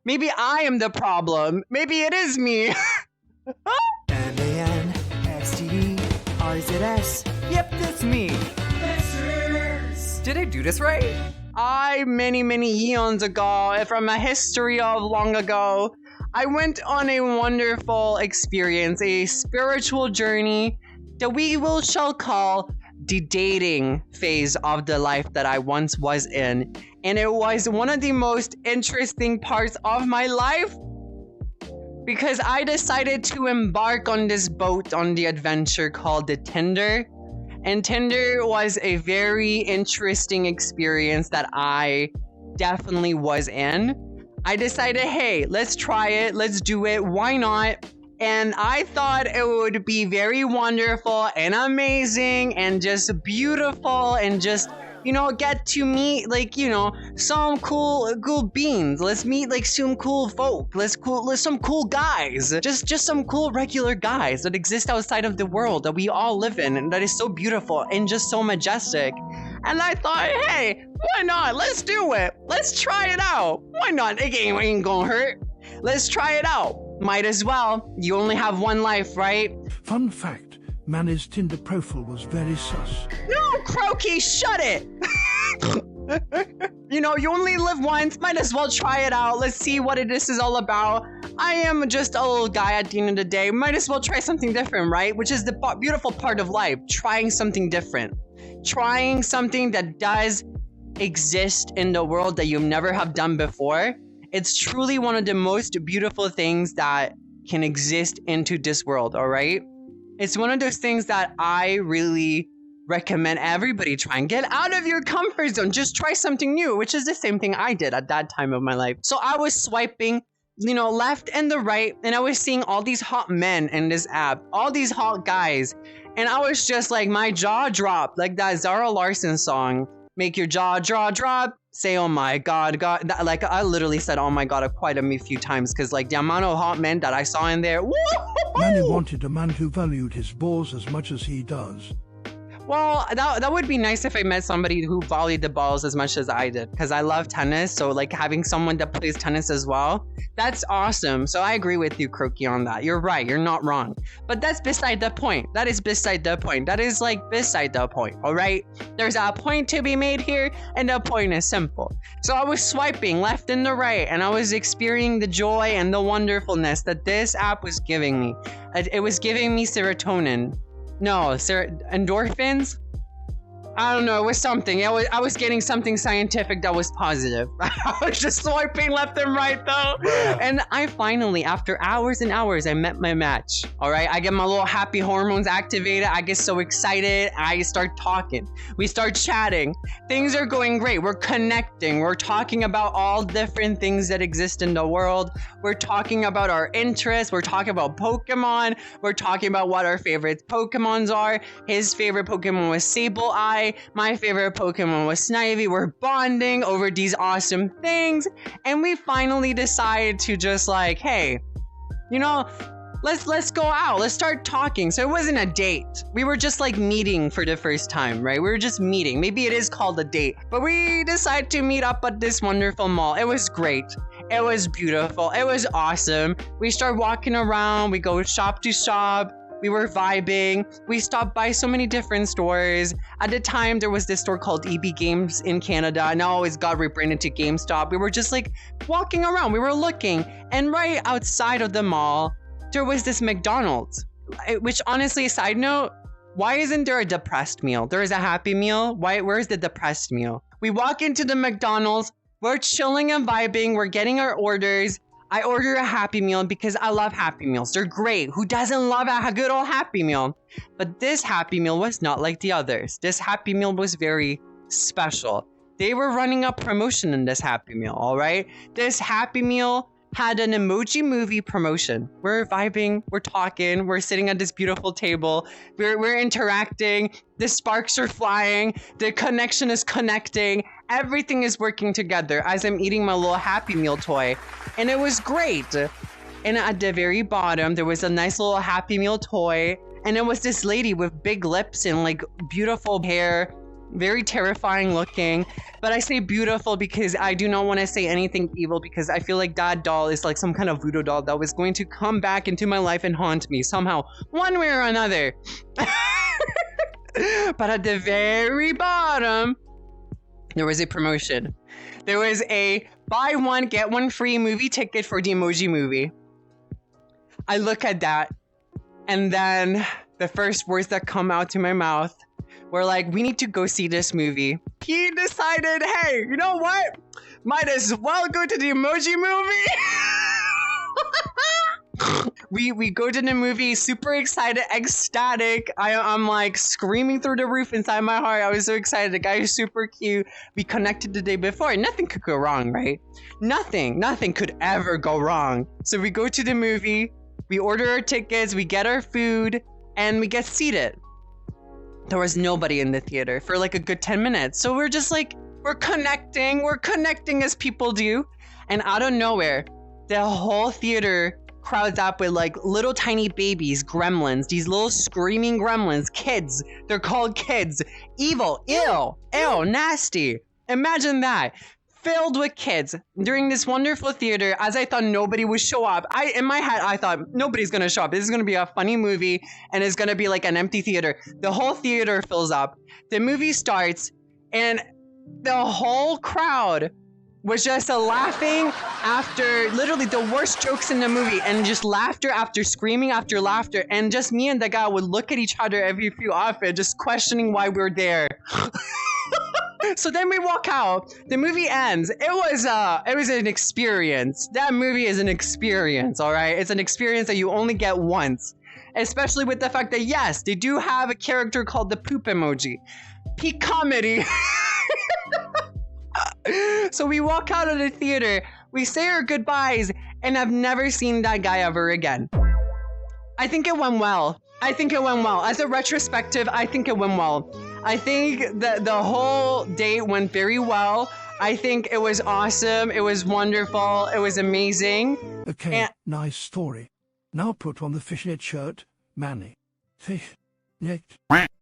Maybe I am the problem. Maybe it is me. MANXTERZS. Yep, that's me. Did I do this right? Many eons ago, from a history of long ago, I went on a wonderful experience, a spiritual journey that shall call the dating phase of the life that I once was in. And it was one of the most interesting parts of my life because I decided to embark on this boat on the adventure called the Tinder. And Tinder was a very interesting experience that I definitely was in. I decided, hey, let's try it. Let's do it. Why not? And I thought it would be very wonderful and amazing and just beautiful and just, get to meet some cool beings. Let's meet some cool folk. Let's some cool guys. Just some cool regular guys that exist outside of the world that we all live in and that is so beautiful and just so majestic. And I thought, hey, why not? Let's do it. Let's try it out. Why not? It ain't gonna hurt. Let's try it out. Might as well. You only have one life, right? Fun fact, Manny's Tinder profile was very sus. No, Croaky, shut it! You only live once. Might as well try it out. Let's see what this is all about. I am just a little guy at the end of the day. Might as well try something different, right? Which is the beautiful part of life. Trying something different. Trying something that does exist in the world that you never have done before. It's truly one of the most beautiful things that can exist into this world, all right? It's one of those things that I really recommend everybody try and get out of your comfort zone. Just try something new, which is the same thing I did at that time of my life. So I was swiping, left and the right, and I was seeing all these hot men in this app, all these hot guys. And I was just like, my jaw dropped, like that Zara Larsson song, make your jaw drop. Say, oh my God. I literally said, oh my God, quite a few times because the amount of hot men that I saw in there. Manny wanted a man who valued his balls as much as he does. Well, that would be nice if I met somebody who valued the balls as much as I did because I love tennis. So having someone that plays tennis as well, that's awesome. So I agree with you, Croaky, on that. You're right. You're not wrong. But that's beside the point. That is beside the point. That is beside the point. All right. There's a point to be made here. And the point is simple. So I was swiping left and the right. And I was experiencing the joy and the wonderfulness that this app was giving me. It was giving me serotonin. No, endorphins? I don't know, it was something. I was getting something scientific that was positive. I was just swiping left and right though. And I finally, after hours and hours, I met my match. All right, I get my little happy hormones activated. I get so excited. I start talking. We start chatting. Things are going great. We're connecting. We're talking about all different things that exist in the world. We're talking about our interests. We're talking about Pokemon. We're talking about what our favorite Pokemons are. His favorite Pokemon was Sableye. My favorite Pokemon was Snivy. We're bonding over these awesome things. And we finally decided to just hey, let's go out. Let's start talking. So it wasn't a date. We were just meeting for the first time, right? We were just meeting. Maybe it is called a date. But we decided to meet up at this wonderful mall. It was great. It was beautiful. It was awesome. We started walking around. We go shop to shop. We were vibing. We stopped by so many different stores. At the time, there was this store called EB Games in Canada. Now it's got rebranded to GameStop. We were just walking around. We were looking. And right outside of the mall, there was this McDonald's. Which honestly, side note, why isn't there a depressed meal? There is a happy meal. Where's the depressed meal? We walk into the McDonald's. We're chilling and vibing. We're getting our orders. I order a Happy Meal because I love Happy Meals. They're great. Who doesn't love a good old Happy Meal? But this Happy Meal was not like the others. This Happy Meal was very special. They were running a promotion in this Happy Meal, all right? This Happy Meal had an Emoji Movie promotion. We're vibing, we're talking, we're sitting at this beautiful table, we're interacting, the sparks are flying, the connection is connecting, everything is working together as I'm eating my little Happy Meal toy. And it was great. And at the very bottom, there was a nice little Happy Meal toy. And it was this lady with big lips and beautiful hair. very terrifying looking. But I say beautiful because I do not want to say anything evil, because I feel like that doll is like some kind of voodoo doll that was going to come back into my life and haunt me somehow, one way or another. But at the very bottom, there was a promotion. There was a buy one, get one free movie ticket for the Emoji Movie. I look at that, and then the first words that come out to my mouth were like, we need to go see this movie. He decided, hey, you know what? Might as well go to the Emoji Movie. We go to the movie, super excited, ecstatic. I'm like screaming through the roof inside my heart. I was so excited. The guy is super cute. We connected the day before. Nothing could go wrong, right? Nothing could ever go wrong. So we go to the movie, we order our tickets, we get our food, and we get seated. There was nobody in the theater for like a good 10 minutes. So we're just like, we're connecting as people do. And out of nowhere, the whole theater crowds up with like little tiny babies, gremlins, these little screaming gremlins, kids. They're called kids. Evil, ill, nasty. Imagine that. Filled with kids during this wonderful theater. As I thought nobody would show up, in my head I thought nobody's gonna show up. This is gonna be a funny movie, and it's gonna be like an empty theater. The whole theater fills up. The movie starts, and the whole crowd was just laughing after literally the worst jokes in the movie, and just laughter after screaming after laughter, and just me and the guy would look at each other every few outfits, just questioning why we're there. So then we walk out. The movie ends. It was an experience. That movie is an experience, all right? It's an experience that you only get once. Especially with the fact that, yes, they do have a character called the poop emoji. Peak comedy. So we walk out of the theater, we say our goodbyes, and I've never seen that guy ever again. I think it went well. As a retrospective, I think it went well. I think that the whole date went very well. I think it was awesome. It was wonderful. It was amazing. Okay, nice story. Now put on the fishnet shirt, Manny. Fish. Net.